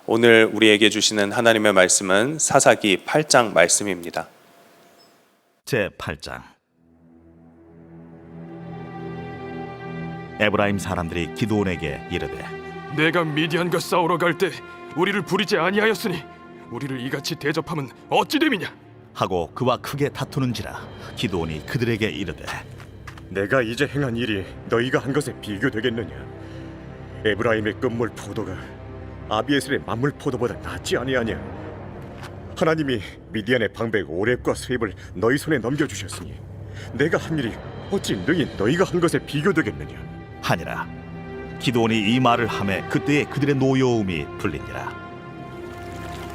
오늘 우리에게 주시는 하나님의 말씀은 사사기 8장 말씀입니다. 제8장. 에브라임 사람들이 기드온에게 이르되, 내가 미디안과 싸우러 갈 때 우리를 부리지 아니하였으니 우리를 이같이 대접함은 어찌 됨이냐? 하고 그와 크게 다투는지라. 기드온이 그들에게 이르되, 내가 이제 행한 일이 너희가 한 것에 비교되겠느냐? 에브라임의 끝물 포도가 아비에셀의 만물 포도보다 낫지 아니하냐? 하나님이 미디안의 방백 오렙과 스웹을 너희 손에 넘겨주셨으니 내가 한 일이 어찌 능히 너희가 한 것에 비교되겠느냐? 하니라. 기드온이 이 말을 하매 그때에 그들의 노여움이 풀리니라.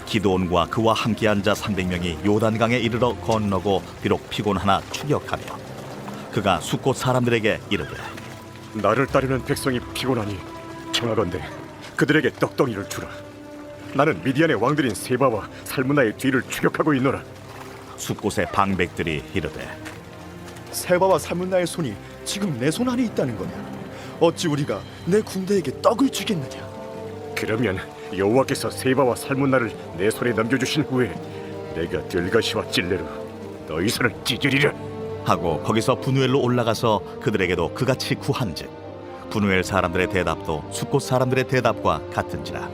기드온과 그와 함께한 자 300명이 요단강에 이르러 건너고 비록 피곤하나 추격하며 그가 숫곳 사람들에게 이르되, 나를 따르는 백성이 피곤하니 청하건대 그들에게 떡덩이를 주라. 나는 미디안의 왕들인 세바와 살문나의 뒤를 추격하고 있노라. 숫곳의 방백들이 이르되, 세바와 살문나의 손이 지금 내 손 안에 있다는 거냐? 어찌 우리가 내 군대에게 떡을 주겠느냐? 그러면 여호와께서 세바와 살문나를 내 손에 넘겨주신 후에 내가 들가시와 찔레로 너희 손을 찢으리라. 하고 거기서 분우엘로 올라가서 그들에게도 그같이 구한즉 분우엘 사람들의 대답도 숫곳 사람들의 대답과 같은지라.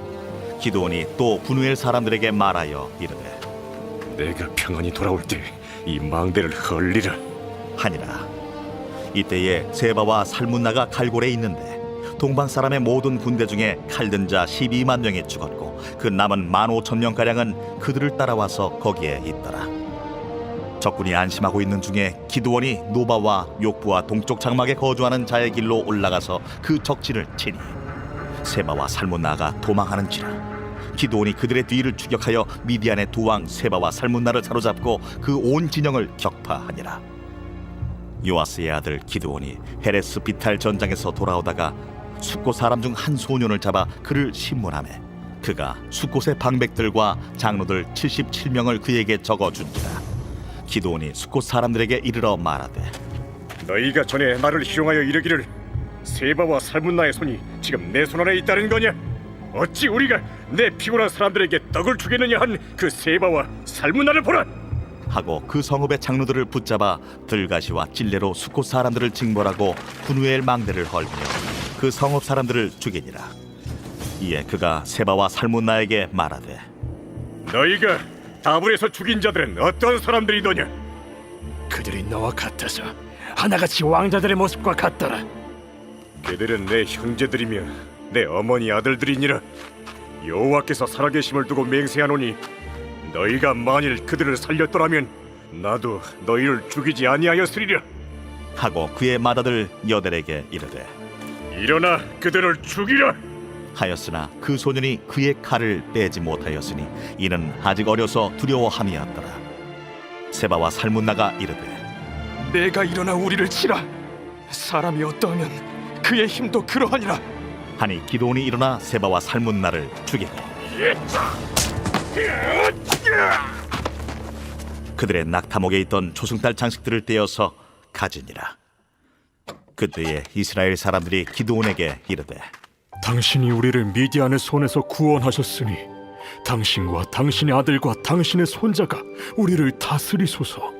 기드온이 또 분우엘 사람들에게 말하여 이르되, 내가 평안히 돌아올 때 이 망대를 헐리라 하니라. 이때에 세바와 살문나가 갈골에 있는데 동방 사람의 모든 군대 중에 칼든 자 12만 명이 죽었고 그 남은 15,000명가량은 그들을 따라와서 거기에 있더라. 적군이 안심하고 있는 중에 기드온이 노바와 욕부와 동쪽 장막에 거주하는 자의 길로 올라가서 그 적진을 치니 세바와 살문나가 도망하는지라. 기드온이 그들의 뒤를 추격하여 미디안의 두 왕 세바와 살문나를 사로잡고 그 온 진영을 격파하니라. 요아스의 아들 기드온이 헤레스 비탈 전장에서 돌아오다가 숫곳 사람 중 한 소년을 잡아 그를 신문하매 그가 숫곳의 방백들과 장로들 77명을 그에게 적어준지라. 기드온이 숫곳 사람들에게 이르러 말하되, 너희가 전에 나를 희롱하여 이르기를 세바와 살문나의 손이 지금 내 손 안에 있다는 거냐? 어찌 우리가 내 피곤한 사람들에게 떡을 주겠느냐 한 그 세바와 살문나를 보라. 하고 그 성읍의 장로들을 붙잡아 들가시와 찔레로 숫곳 사람들을 징벌하고 분우엘 망대를 헐며 그 성읍 사람들을 죽이니라. 이에 그가 세바와 살문나에게 말하되, 너희가 다불에서 죽인 자들은 어떤 사람들이더냐? 그들이 너와 같아서 하나같이 왕자들의 모습과 같더라. 그들은 내 형제들이며 내 어머니 아들들이니라. 여호와께서 살아계심을 두고 맹세하노니 너희가 만일 그들을 살렸더라면 나도 너희를 죽이지 아니하였으리라. 하고 그의 맏아들 여델에게 이르되, 일어나 그들을 죽이라. 하였으나 그 소년이 그의 칼을 빼지 못하였으니 이는 아직 어려서 두려워함이었더라. 세바와 살문나가 이르되, 내가 일어나 우리를 치라. 사람이 어떠하면 그의 힘도 그러하니라. 하니 기드온이 일어나 세바와 살문나를 죽이고 그들의 낙타목에 있던 조승달 장식들을 떼어서 가지니라. 그때에 이스라엘 사람들이 기드온에게 이르되, 당신이 우리를 미디안의 손에서 구원하셨으니 당신과 당신의 아들과 당신의 손자가 우리를 다스리소서.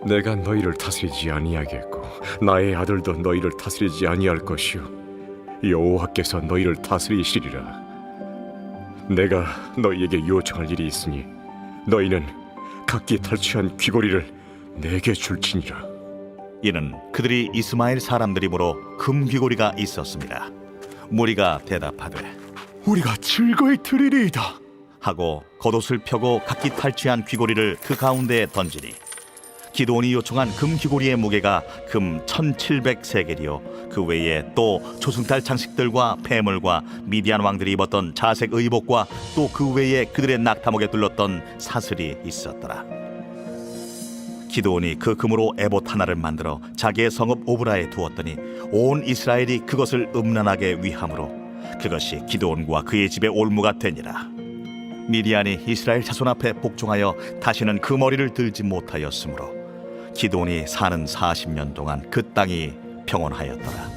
내가 너희를 다스리지 아니하겠고 나의 아들도 너희를 다스리지 아니할 것이요 여호와께서 너희를 다스리시리라. 내가 너희에게 요청할 일이 있으니 너희는 각기 탈취한 귀고리를 내게 줄지니라. 이는 그들이 이스마엘 사람들이므로 금 귀고리가 있었습니다. 무리가 대답하되, 우리가 즐거이 드리리이다. 하고 겉옷을 펴고 각기 탈취한 귀고리를 그 가운데에 던지니 기드온이 요청한 금 귀고리의 무게가 금 1700세겔이요 그 외에 또 조승달 장식들과 폐물과 미디안 왕들이 입었던 자색 의복과 또 그 외에 그들의 낙타목에 둘렀던 사슬이 있었더라. 기드온이 그 금으로 에봇 하나를 만들어 자기의 성읍 오브라에 두었더니 온 이스라엘이 그것을 음란하게 위함으로 그것이 기드온과 그의 집의 올무가 되니라. 미디안이 이스라엘 자손 앞에 복종하여 다시는 그 머리를 들지 못하였으므로 기드온이 사는 40년 동안 그 땅이 평온하였더라.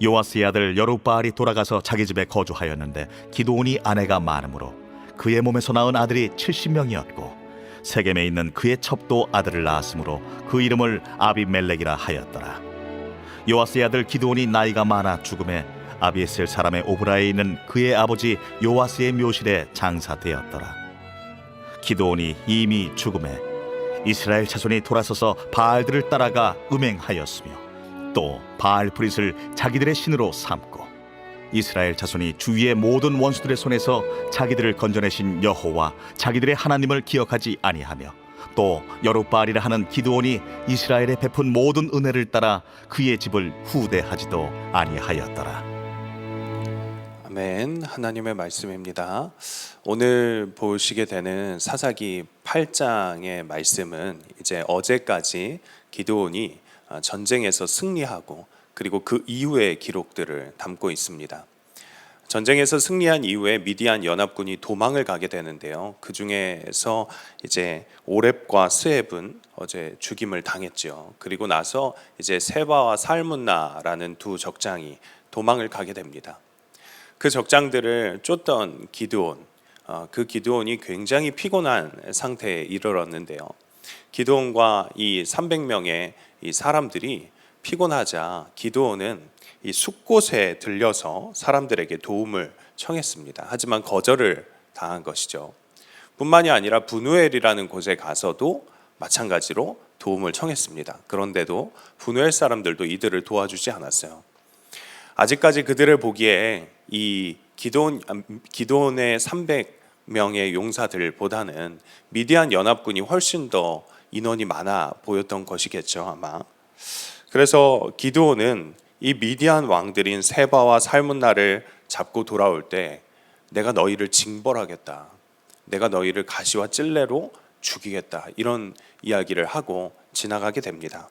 요아스의 아들 여룹바알이 돌아가서 자기 집에 거주하였는데 기드온이 아내가 많으므로 그의 몸에서 낳은 아들이 70명이었고 세겜에 있는 그의 첩도 아들을 낳았으므로 그 이름을 아비멜렉이라 하였더라. 요아스의 아들 기드온이 나이가 많아 죽음에 아비에셀 사람의 오브라에 있는 그의 아버지 요아스의 묘실에 장사되었더라. 기드온이 이미 죽음에 이스라엘 자손이 돌아서서 바알들을 따라가 음행하였으며 또 바알 브릿을 자기들의 신으로 삼고 이스라엘 자손이 주위의 모든 원수들의 손에서 자기들을 건져내신 여호와 자기들의 하나님을 기억하지 아니하며 또 여룹바알이라 하는 기드온이 이스라엘에 베푼 모든 은혜를 따라 그의 집을 후대하지도 아니하였더라. 아멘. 하나님의 말씀입니다. 오늘 보시게 되는 사사기 8장의 말씀은 이제 어제까지 기드온이 전쟁에서 승리하고 그리고 그 이후의 기록들을 담고 있습니다. 전쟁에서 승리한 이후에 미디안 연합군이 도망을 가게 되는데요. 그 중에서 이제 오렙과 스앱은 어제 죽임을 당했죠. 그리고 나서 이제 세바와 살문나라는 두 적장이 도망을 가게 됩니다. 그 적장들을 쫓던 기드온, 그 기드온이 굉장히 피곤한 상태에 이르렀는데요. 기드온과 이 300명의 이 사람들이 피곤하자 기드온은 이 숲곳에 들려서 사람들에게 도움을 청했습니다. 하지만 거절을 당한 것이죠. 뿐만이 아니라 분우엘이라는 곳에 가서도 마찬가지로 도움을 청했습니다. 그런데도 분우엘 사람들도 이들을 도와주지 않았어요. 아직까지 그들을 보기에 이 기드온의 300명의 용사들보다는 미디안 연합군이 훨씬 더 인원이 많아 보였던 것이겠죠, 아마. 그래서 기드온은 이 미디안 왕들인 세바와 살문나를 잡고 돌아올 때 내가 너희를 징벌하겠다, 내가 너희를 가시와 찔레로 죽이겠다, 이런 이야기를 하고 지나가게 됩니다.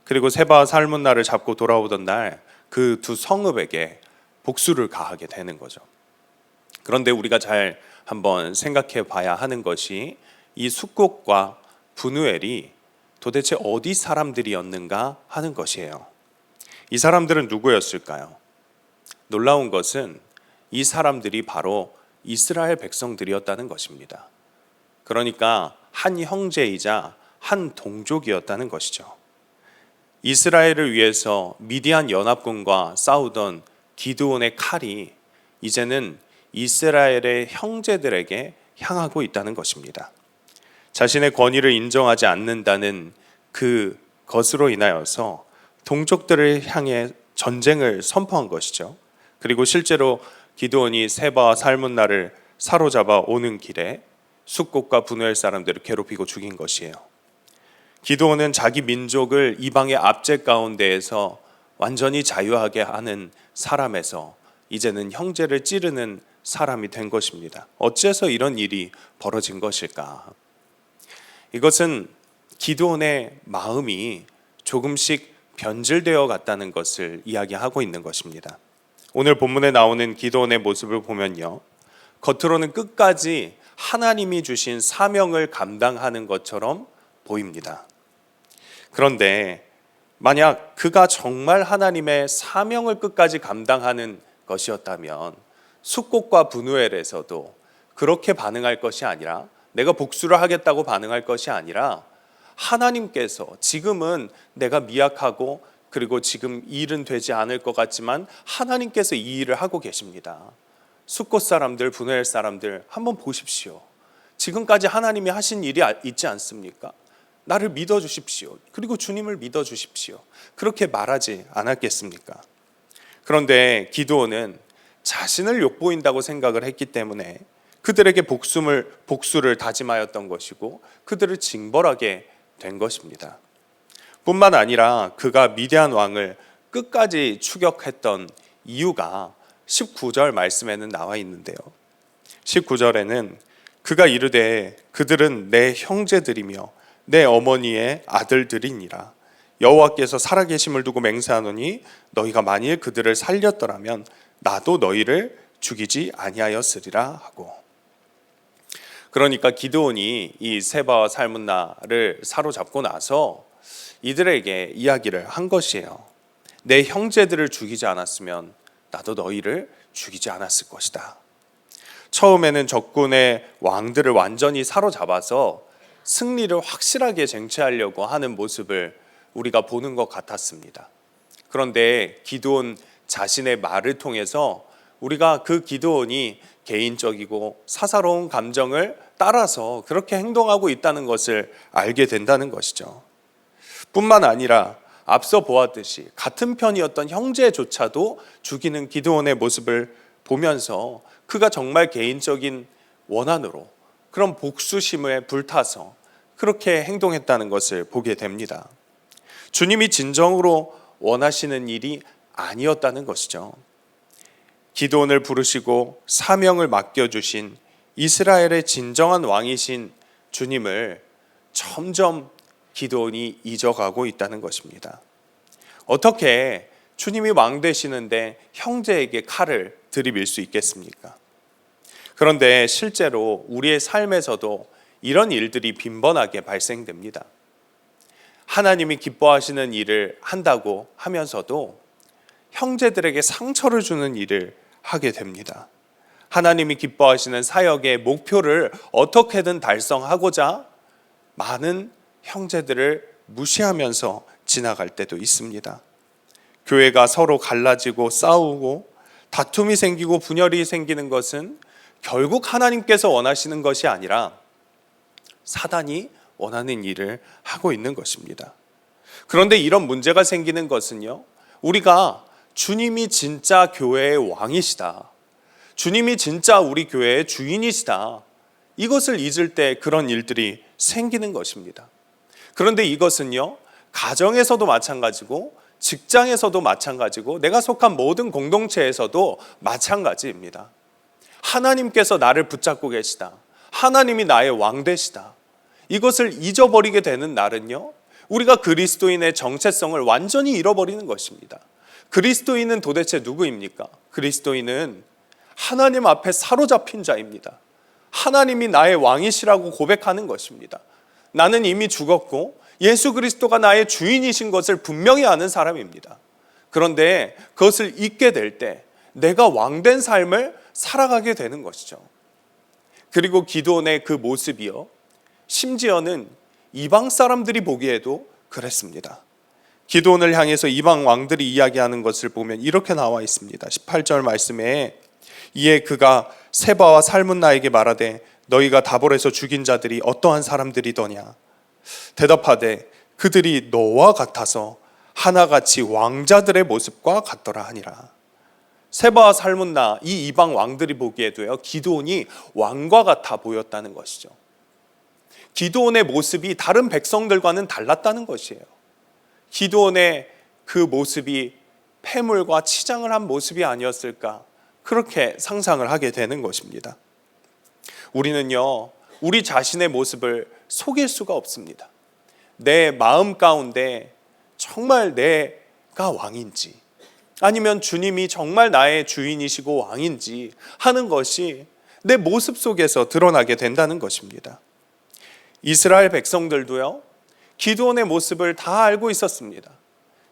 그리고 세바와 살문나를 잡고 돌아오던 날 그 두 성읍에게 복수를 가하게 되는 거죠. 그런데 우리가 잘 한번 생각해 봐야 하는 것이 이 숫곳과 분우엘이 도대체 어디 사람들이었는가 하는 것이에요. 이 사람들은 누구였을까요? 놀라운 것은 이 사람들이 바로 이스라엘 백성들이었다는 것입니다. 그러니까 한 형제이자 한 동족이었다는 것이죠. 이스라엘을 위해서 미디안 연합군과 싸우던 기드온의 칼이 이제는 이스라엘의 형제들에게 향하고 있다는 것입니다. 자신의 권위를 인정하지 않는다는 그 것으로 인하여서 동족들을 향해 전쟁을 선포한 것이죠. 그리고 실제로 기드온이 세바와 살문나를 사로잡아 오는 길에 숫곳과 분우엘 사람들을 괴롭히고 죽인 것이에요. 기드온은 자기 민족을 이방의 압제 가운데에서 완전히 자유하게 하는 사람에서 이제는 형제를 찌르는 사람이 된 것입니다. 어째서 이런 일이 벌어진 것일까? 이것은 기드온의 마음이 조금씩 변질되어 갔다는 것을 이야기하고 있는 것입니다. 오늘 본문에 나오는 기드온의 모습을 보면요, 겉으로는 끝까지 하나님이 주신 사명을 감당하는 것처럼 보입니다. 그런데 만약 그가 정말 하나님의 사명을 끝까지 감당하는 것이었다면 숫곳과 분우엘에서도 그렇게 반응할 것이 아니라, 내가 복수를 하겠다고 반응할 것이 아니라, 하나님께서 지금은 내가 미약하고 그리고 지금 이 일은 되지 않을 것 같지만 하나님께서 이 일을 하고 계십니다. 숫곳 사람들, 분우엘 사람들 한번 보십시오. 지금까지 하나님이 하신 일이 있지 않습니까? 나를 믿어주십시오. 그리고 주님을 믿어주십시오. 그렇게 말하지 않았겠습니까? 그런데 기드온은 자신을 욕보인다고 생각을 했기 때문에 그들에게 복수를 다짐하였던 것이고 그들을 징벌하게 된 것입니다. 뿐만 아니라 그가 미디안 왕을 끝까지 추격했던 이유가 19절 말씀에는 나와 있는데요. 19절에는 그가 이르되 그들은 내 형제들이며 내 어머니의 아들들이니라. 여호와께서 살아계심을 두고 맹세하노니 너희가 만일 그들을 살렸더라면 나도 너희를 죽이지 아니하였으리라 하고. 그러니까 기드온이 이 세바와 살문나를 사로잡고 나서 이들에게 이야기를 한 것이에요. 내 형제들을 죽이지 않았으면 나도 너희를 죽이지 않았을 것이다. 처음에는 적군의 왕들을 완전히 사로잡아서 승리를 확실하게 쟁취하려고 하는 모습을 우리가 보는 것 같았습니다. 그런데 기드온 자신의 말을 통해서 우리가 그 기드온이 개인적이고 사사로운 감정을 따라서 그렇게 행동하고 있다는 것을 알게 된다는 것이죠. 뿐만 아니라 앞서 보았듯이 같은 편이었던 형제조차도 죽이는 기드온의 모습을 보면서 그가 정말 개인적인 원한으로 그런 복수심에 불타서 그렇게 행동했다는 것을 보게 됩니다. 주님이 진정으로 원하시는 일이 아니었다는 것이죠. 기드온을 부르시고 사명을 맡겨주신 이스라엘의 진정한 왕이신 주님을 점점 기드온이 잊어가고 있다는 것입니다. 어떻게 주님이 왕 되시는데 형제에게 칼을 들이밀 수 있겠습니까? 그런데 실제로 우리의 삶에서도 이런 일들이 빈번하게 발생됩니다. 하나님이 기뻐하시는 일을 한다고 하면서도 형제들에게 상처를 주는 일을 하게 됩니다. 하나님이 기뻐하시는 사역의 목표를 어떻게든 달성하고자 많은 형제들을 무시하면서 지나갈 때도 있습니다. 교회가 서로 갈라지고 싸우고 다툼이 생기고 분열이 생기는 것은 결국 하나님께서 원하시는 것이 아니라 사단이 원하는 일을 하고 있는 것입니다. 그런데 이런 문제가 생기는 것은요, 우리가 주님이 진짜 교회의 왕이시다, 주님이 진짜 우리 교회의 주인이시다, 이것을 잊을 때 그런 일들이 생기는 것입니다. 그런데 이것은요, 가정에서도 마찬가지고 직장에서도 마찬가지고 내가 속한 모든 공동체에서도 마찬가지입니다. 하나님께서 나를 붙잡고 계시다, 하나님이 나의 왕 되시다, 이것을 잊어버리게 되는 날은요, 우리가 그리스도인의 정체성을 완전히 잃어버리는 것입니다. 그리스도인은 도대체 누구입니까? 그리스도인은 하나님 앞에 사로잡힌 자입니다. 하나님이 나의 왕이시라고 고백하는 것입니다. 나는 이미 죽었고 예수 그리스도가 나의 주인이신 것을 분명히 아는 사람입니다. 그런데 그것을 잊게 될 때 내가 왕된 삶을 살아가게 되는 것이죠. 그리고 기드온의 그 모습이요, 심지어는 이방 사람들이 보기에도 그랬습니다. 기드온을 향해서 이방 왕들이 이야기하는 것을 보면 이렇게 나와 있습니다. 18절 말씀에 이에 그가 세바와 살문나에게 말하되 너희가 다볼에서 죽인 자들이 어떠한 사람들이더냐? 대답하되 그들이 너와 같아서 하나같이 왕자들의 모습과 같더라 하니라. 세바와 살문나 이 이방 왕들이 보기에도요, 기드온이 왕과 같아 보였다는 것이죠. 기드온의 모습이 다른 백성들과는 달랐다는 것이에요. 기드온의 그 모습이 패물과 치장을 한 모습이 아니었을까, 그렇게 상상을 하게 되는 것입니다. 우리는요, 우리 자신의 모습을 속일 수가 없습니다. 내 마음 가운데 정말 내가 왕인지, 아니면 주님이 정말 나의 주인이시고 왕인지 하는 것이 내 모습 속에서 드러나게 된다는 것입니다. 이스라엘 백성들도요, 기드온의 모습을 다 알고 있었습니다.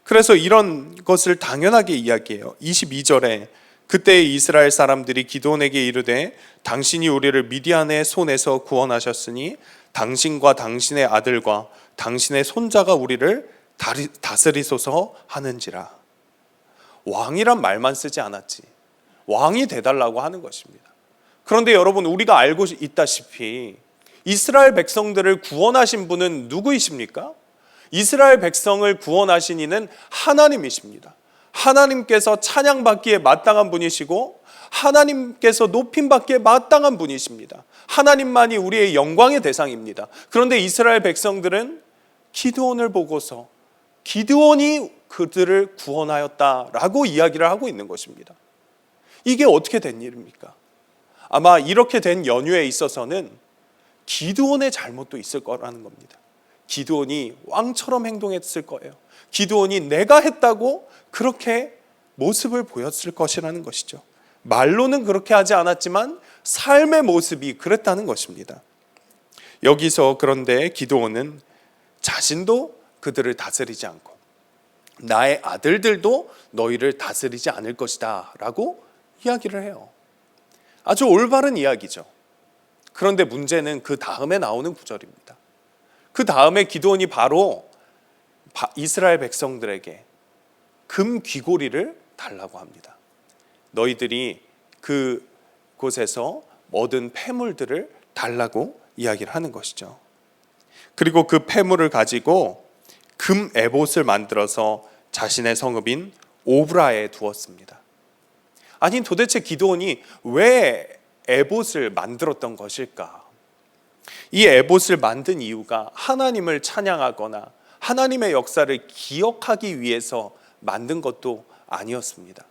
그래서 이런 것을 당연하게 이야기해요. 22절에 그때 이스라엘 사람들이 기드온에게 이르되 당신이 우리를 미디안의 손에서 구원하셨으니 당신과 당신의 아들과 당신의 손자가 우리를 다스리소서 하는지라. 왕이란 말만 쓰지 않았지, 왕이 되달라고 하는 것입니다. 그런데 여러분, 우리가 알고 있다시피 이스라엘 백성들을 구원하신 분은 누구이십니까? 이스라엘 백성을 구원하신 이는 하나님이십니다. 하나님께서 찬양받기에 마땅한 분이시고 하나님께서 높임받기에 마땅한 분이십니다. 하나님만이 우리의 영광의 대상입니다. 그런데 이스라엘 백성들은 기드온을 보고서 기드온이 그들을 구원하였다라고 이야기를 하고 있는 것입니다. 이게 어떻게 된 일입니까? 아마 이렇게 된 연유에 있어서는 기드온의 잘못도 있을 거라는 겁니다. 기드온이 왕처럼 행동했을 거예요. 기드온이 내가 했다고 그렇게 모습을 보였을 것이라는 것이죠. 말로는 그렇게 하지 않았지만 삶의 모습이 그랬다는 것입니다. 여기서 그런데 기드온은 자신도 그들을 다스리지 않고 나의 아들들도 너희를 다스리지 않을 것이다 라고 이야기를 해요. 아주 올바른 이야기죠. 그런데 문제는 그 다음에 나오는 구절입니다. 그 다음에 기드온이 바로 이스라엘 백성들에게 금 귀고리를 달라고 합니다. 너희들이 그 곳에서 얻은 폐물들을 달라고 이야기를 하는 것이죠. 그리고 그 폐물을 가지고 금 에봇을 만들어서 자신의 성읍인 오브라에 두었습니다. 아니 도대체 기드온이 왜 에봇을 만들었던 것일까? 이 에봇을 만든 이유가 하나님을 찬양하거나 하나님의 역사를 기억하기 위해서 만든 것도 아니었습니다.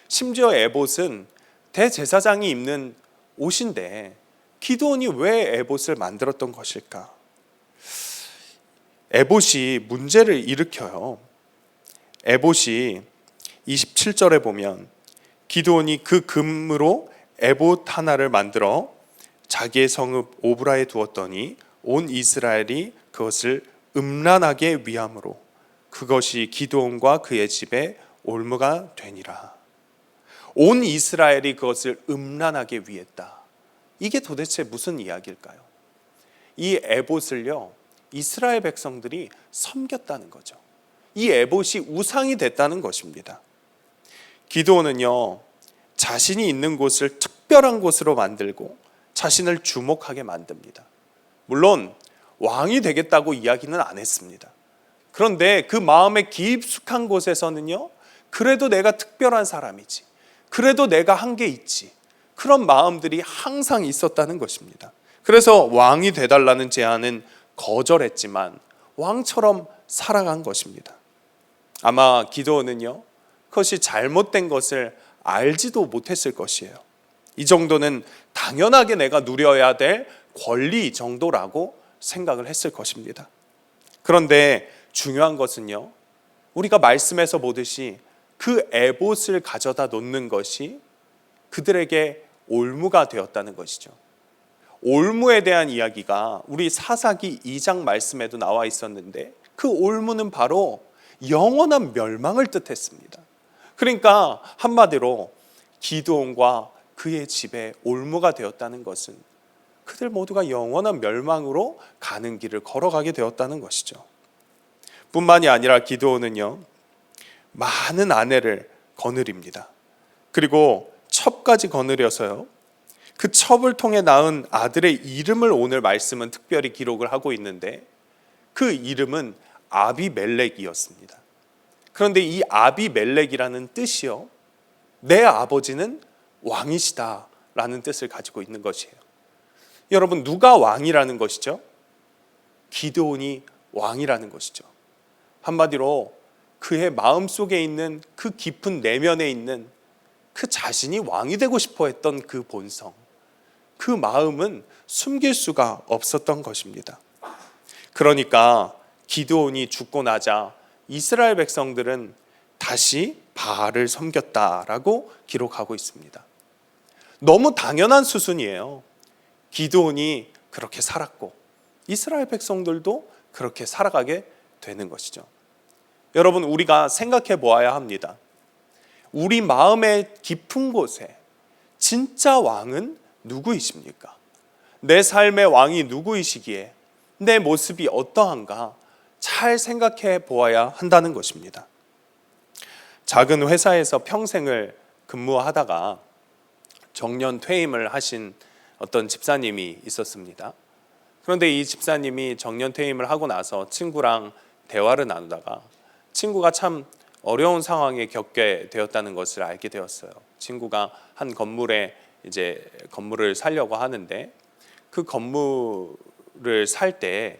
심지어 에봇은 대제사장이 입는 옷인데 기드온이 왜 에봇을 만들었던 것일까? 에봇이 문제를 일으켜요. 에봇이 27절에 보면 기드온이 그 금으로 에봇 하나를 만들어 자기의 성읍 오브라에 두었더니 온 이스라엘이 그것을 음란하게 위함으로 그것이 기드온과 그의 집에 올무가 되니라. 온 이스라엘이 그것을 음란하게 위했다. 이게 도대체 무슨 이야기일까요? 이 에봇을요, 이스라엘 백성들이 섬겼다는 거죠. 이 에봇이 우상이 됐다는 것입니다. 기드온은요, 자신이 있는 곳을 특별한 곳으로 만들고 자신을 주목하게 만듭니다. 물론 왕이 되겠다고 이야기는 안 했습니다. 그런데 그 마음의 깊숙한 곳에서는요, 그래도 내가 특별한 사람이지, 그래도 내가 한 게 있지, 그런 마음들이 항상 있었다는 것입니다. 그래서 왕이 되달라는 제안은 거절했지만 왕처럼 살아간 것입니다. 아마 기드온은요, 그것이 잘못된 것을 알지도 못했을 것이에요. 이 정도는 당연하게 내가 누려야 될 권리 정도라고 생각을 했을 것입니다. 그런데 중요한 것은요, 우리가 말씀에서 보듯이 그 에봇을 가져다 놓는 것이 그들에게 올무가 되었다는 것이죠. 올무에 대한 이야기가 우리 사사기 2장 말씀에도 나와 있었는데 그 올무는 바로 영원한 멸망을 뜻했습니다. 그러니까 한마디로 기드온과 그의 집에 올무가 되었다는 것은 그들 모두가 영원한 멸망으로 가는 길을 걸어가게 되었다는 것이죠. 뿐만이 아니라 기드온은요, 많은 아내를 거느립니다. 그리고 첩까지 거느려서요, 그 첩을 통해 낳은 아들의 이름을 오늘 말씀은 특별히 기록을 하고 있는데 그 이름은 아비멜렉이었습니다. 그런데 이 아비멜렉이라는 뜻이요, 내 아버지는 왕이시다 라는 뜻을 가지고 있는 것이에요. 여러분, 누가 왕이라는 것이죠? 기드온이 왕이라는 것이죠. 한마디로 그의 마음속에 있는 그 깊은 내면에 있는 그 자신이 왕이 되고 싶어 했던 그 본성, 그 마음은 숨길 수가 없었던 것입니다. 그러니까 기드온이 죽고 나자 이스라엘 백성들은 다시 바알을 섬겼다라고 기록하고 있습니다. 너무 당연한 수순이에요. 기드온이 그렇게 살았고 이스라엘 백성들도 그렇게 살아가게 되는 것이죠. 여러분, 우리가 생각해 보아야 합니다. 우리 마음의 깊은 곳에 진짜 왕은 누구이십니까? 내 삶의 왕이 누구이시기에 내 모습이 어떠한가 잘 생각해 보아야 한다는 것입니다. 작은 회사에서 평생을 근무하다가 정년 퇴임을 하신 어떤 집사님이 있었습니다. 그런데 이 집사님이 정년 퇴임을 하고 나서 친구랑 대화를 나누다가 친구가 참 어려운 상황에 겪게 되었다는 것을 알게 되었어요. 친구가 한 건물에 이제 건물을 사려고 하는데 그 건물을 살 때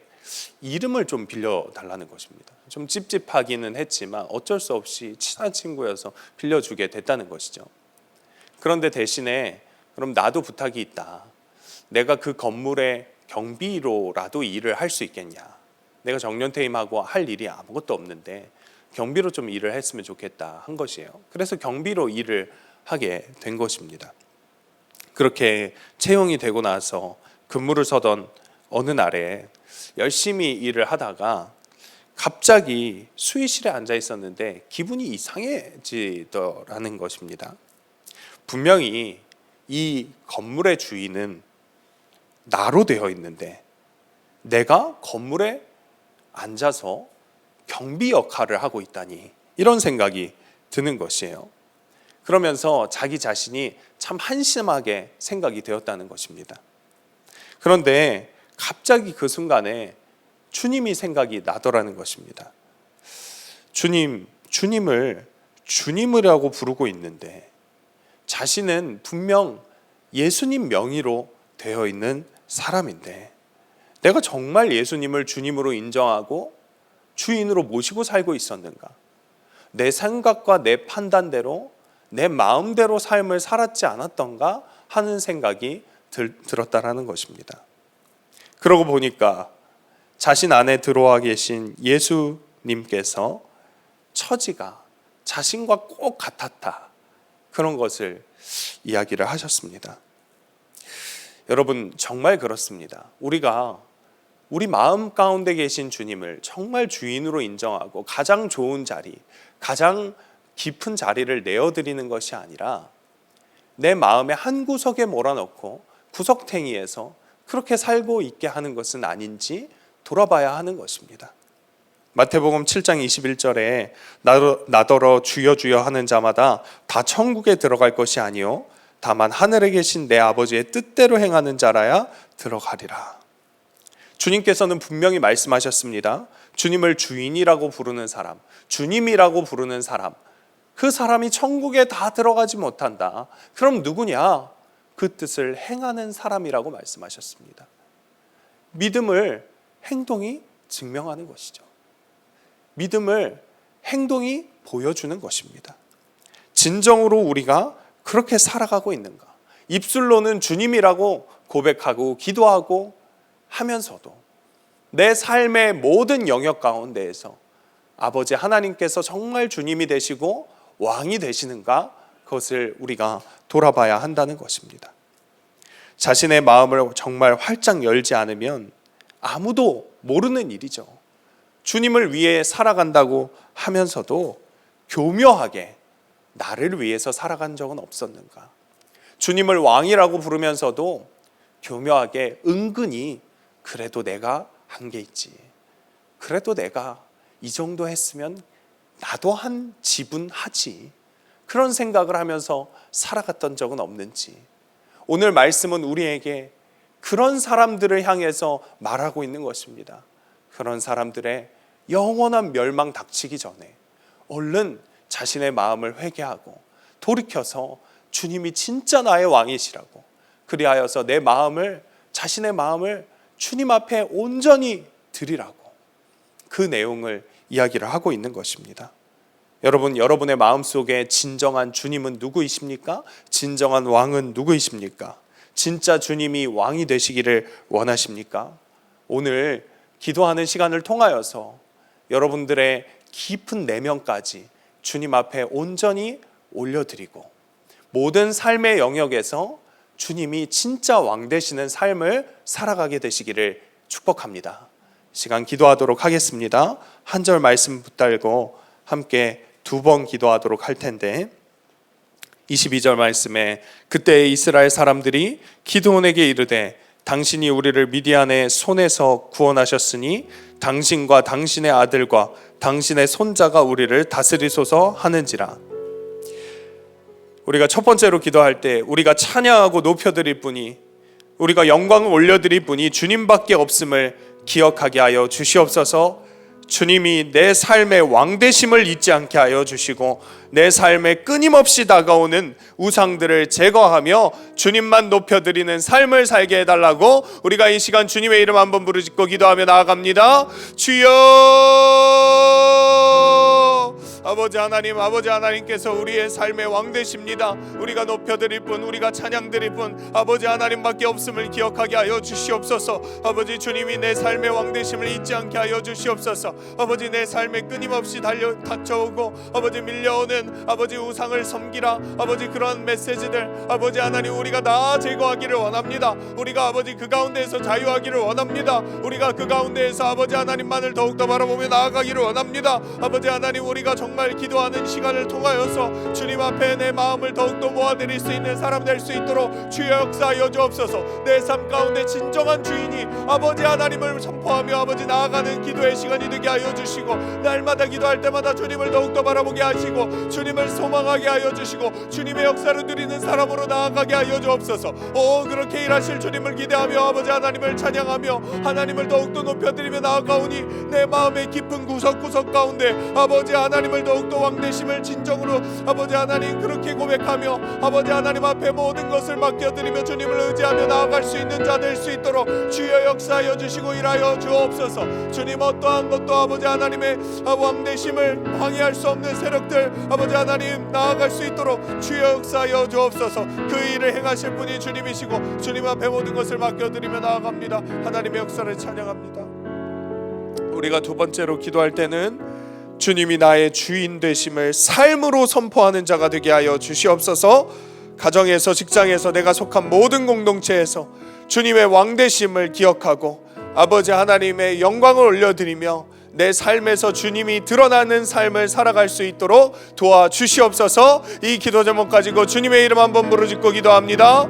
이름을 좀 빌려달라는 것입니다. 좀 찝찝하기는 했지만 어쩔 수 없이 친한 친구여서 빌려주게 됐다는 것이죠. 그런데 대신에 그럼 나도 부탁이 있다. 내가 그 건물의 경비로라도 일을 할 수 있겠냐. 내가 정년퇴임하고 할 일이 아무것도 없는데 경비로 좀 일을 했으면 좋겠다 한 것이에요. 그래서 경비로 일을 하게 된 것입니다. 그렇게 채용이 되고 나서 근무를 서던 어느 날에 열심히 일을 하다가 갑자기 수의실에 앉아 있었는데 기분이 이상해지더라는 것입니다. 분명히 이 건물의 주인은 나로 되어 있는데 내가 건물에 앉아서 경비 역할을 하고 있다니, 이런 생각이 드는 것이에요. 그러면서 자기 자신이 참 한심하게 생각이 되었다는 것입니다. 그런데 갑자기 그 순간에 주님이 생각이 나더라는 것입니다. 주님을 주님이라고 부르고 있는데 자신은 분명 예수님 명의로 되어 있는 사람인데 내가 정말 예수님을 주님으로 인정하고 주인으로 모시고 살고 있었는가? 내 생각과 내 판단대로 내 마음대로 삶을 살았지 않았던가 하는 생각이 들었다라는 것입니다. 그러고 보니까 자신 안에 들어와 계신 예수님께서 처지가 자신과 꼭 같았다, 그런 것을 이야기를 하셨습니다. 여러분, 정말 그렇습니다. 우리가 우리 마음 가운데 계신 주님을 정말 주인으로 인정하고 가장 좋은 자리, 가장 깊은 자리를 내어드리는 것이 아니라 내 마음의 한 구석에 몰아넣고 구석탱이에서 그렇게 살고 있게 하는 것은 아닌지 돌아봐야 하는 것입니다. 마태복음 7장 21절에 나더러 주여 주여 하는 자마다 다 천국에 들어갈 것이 아니요 다만 하늘에 계신 내 아버지의 뜻대로 행하는 자라야 들어가리라. 주님께서는 분명히 말씀하셨습니다. 주님을 주인이라고 부르는 사람, 주님이라고 부르는 사람, 그 사람이 천국에 다 들어가지 못한다. 그럼 누구냐? 그 뜻을 행하는 사람이라고 말씀하셨습니다. 믿음을 행동이 증명하는 것이죠. 믿음을 행동이 보여주는 것입니다. 진정으로 우리가 그렇게 살아가고 있는가? 입술로는 주님이라고 고백하고 기도하고 하면서도 내 삶의 모든 영역 가운데에서 아버지 하나님께서 정말 주님이 되시고 왕이 되시는가? 그것을 우리가 돌아봐야 한다는 것입니다. 자신의 마음을 정말 활짝 열지 않으면 아무도 모르는 일이죠. 주님을 위해 살아간다고 하면서도 교묘하게 나를 위해서 살아간 적은 없었는가? 주님을 왕이라고 부르면서도 교묘하게 은근히 그래도 내가 한 게 있지, 그래도 내가 이 정도 했으면 나도 한 지분 하지, 그런 생각을 하면서 살아갔던 적은 없는지, 오늘 말씀은 우리에게 그런 사람들을 향해서 말하고 있는 것입니다. 그런 사람들의 영원한 멸망 닥치기 전에 얼른 자신의 마음을 회개하고 돌이켜서 주님이 진짜 나의 왕이시라고, 그리하여서 내 마음을, 자신의 마음을 주님 앞에 온전히 드리라고, 그 내용을 이야기를 하고 있는 것입니다. 여러분, 여러분의 마음속에 진정한 주님은 누구이십니까? 진정한 왕은 누구이십니까? 진짜 주님이 왕이 되시기를 원하십니까? 오늘 기도하는 시간을 통하여서 여러분들의 깊은 내면까지 주님 앞에 온전히 올려드리고 모든 삶의 영역에서 주님이 진짜 왕 되시는 삶을 살아가게 되시기를 축복합니다. 시간 기도하도록 하겠습니다. 한 절 말씀 붙들고 함께 두 번 기도하도록 할 텐데, 22절 말씀에 그때 이스라엘 사람들이 기드온에게 이르되 당신이 우리를 미디안의 손에서 구원하셨으니 당신과 당신의 아들과 당신의 손자가 우리를 다스리소서 하는지라. 우리가 첫 번째로 기도할 때 우리가 찬양하고 높여드릴 분이, 우리가 영광을 올려드릴 분이 주님밖에 없음을 기억하게 하여 주시옵소서. 주님이 내 삶의 왕되심을 잊지 않게 하여 주시고 내 삶에 끊임없이 다가오는 우상들을 제거하며 주님만 높여드리는 삶을 살게 해달라고 우리가 이 시간 주님의 이름 한번 부르짖고 기도하며 나아갑니다. 주여, 아버지 하나님께서 우리의 삶의 왕 되십니다. 우리가 높여드릴 분, 우리가 찬양드릴 분 아버지 하나님밖에 없음을 기억하게 하여 주시옵소서. 아버지 주님이 내 삶의 왕 되심을 잊지 않게 하여 주시옵소서. 아버지 내 삶에 끊임없이 닥쳐오고 아버지 밀려오는 아버지 우상을 섬기라 아버지 그러한 메시지들 아버지 하나님 우리가 다 제거하기를 원합니다. 우리가 아버지 그 가운데에서 자유하기를 원합니다. 우리가 그 가운데에서 아버지 하나님만을 더욱더 바라보며 나아가기를 원합니다. 아버지 하나님 우리가 정말 기도하는 시간을 통하여서 주님 앞에 내 마음을 더욱더 모아드릴 수 있는 사람 될 수 있도록 주여 역사하여 주옵소서. 내 삶 가운데 진정한 주인이 아버지 하나님을 선포하며 아버지 나아가는 기도의 시간이 되게 하여 주시고 날마다 기도할 때마다 주님을 더욱더 바라보게 하시고 주님을 소망하게 하여 주시고 주님의 역사를 누리는 사람으로 나아가게 하여 주옵소서. 그렇게 일하실 주님을 기대하며 아버지 하나님을 찬양하며 하나님을 더욱더 높여드리며 나아가오니 내 마음의 깊은 구석구석 가운데 아버지 하나님을 더욱더 왕되심을 진정으로 아버지 하나님 그렇게 고백하며 아버지 하나님 앞에 모든 것을 맡겨드리며 주님을 의지하며 나아갈 수 있는 자 될 수 있도록 주여 역사하여 주시고 일하여 주옵소서. 주님 어떠한 것도 아버지 하나님의 왕되심을 방해할 수 없는 세력들 아버지 하나님 나아갈 수 있도록 주여 역사하여 주옵소서. 그 일을 행하실 분이 주님이시고 주님 앞에 모든 것을 맡겨드리며 나아갑니다. 하나님의 역사를 찬양합니다. 우리가 두 번째로 기도할 때는 주님이 나의 주인 되심을 삶으로 선포하는 자가 되게 하여 주시옵소서. 가정에서 직장에서 내가 속한 모든 공동체에서 주님의 왕 되심을 기억하고 아버지 하나님의 영광을 올려드리며 내 삶에서 주님이 드러나는 삶을 살아갈 수 있도록 도와주시옵소서. 이 기도 제목 가지고 주님의 이름 한번 부르짖고 기도합니다.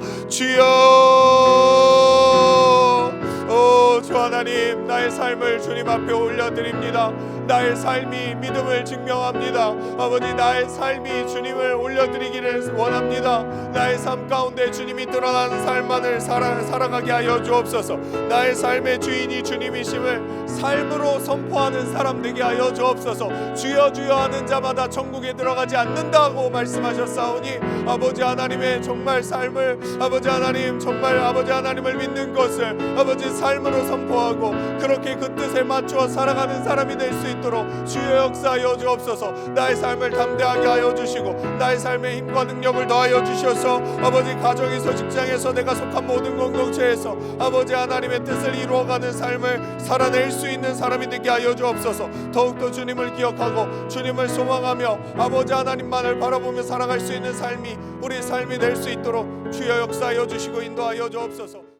주여 주 하나님 나의 삶을 주님 앞에 올려드립니다. 나의 삶이 믿음을 증명합니다. 아버지 나의 삶이 주님을 올려드리기를 원합니다. 나의 삶 가운데 주님이 드러나는 삶만을 살아가게 하여 주옵소서. 나의 삶의 주인이 주님이심을 삶으로 선포하는 사람 되게 하여 주옵소서. 주여 주여 하는 자마다 천국에 들어가지 않는다고 말씀하셨사오니 아버지 하나님의 정말 삶을 아버지 하나님 정말 아버지 하나님을 믿는 것을 아버지 삶으로 선포하고 그렇게 그 뜻에 맞추어 살아가는 사람이 될 수 있도록 주여 역사하여 주옵소서. 나의 삶을 담대하게 하여 주시고 나의 삶에 힘과 능력을 더하여 주셔서 아버지 가정에서 직장에서 내가 속한 모든 공동체에서 아버지 하나님의 뜻을 이루어가는 삶을 살아낼 수 있는 사람이 되게 하여 주옵소서. 더욱더 주님을 기억하고 주님을 소망하며 아버지 하나님만을 바라보며 살아갈 수 있는 삶이 우리 삶이 될 수 있도록 주여 역사하여 주시고 인도하여 주옵소서.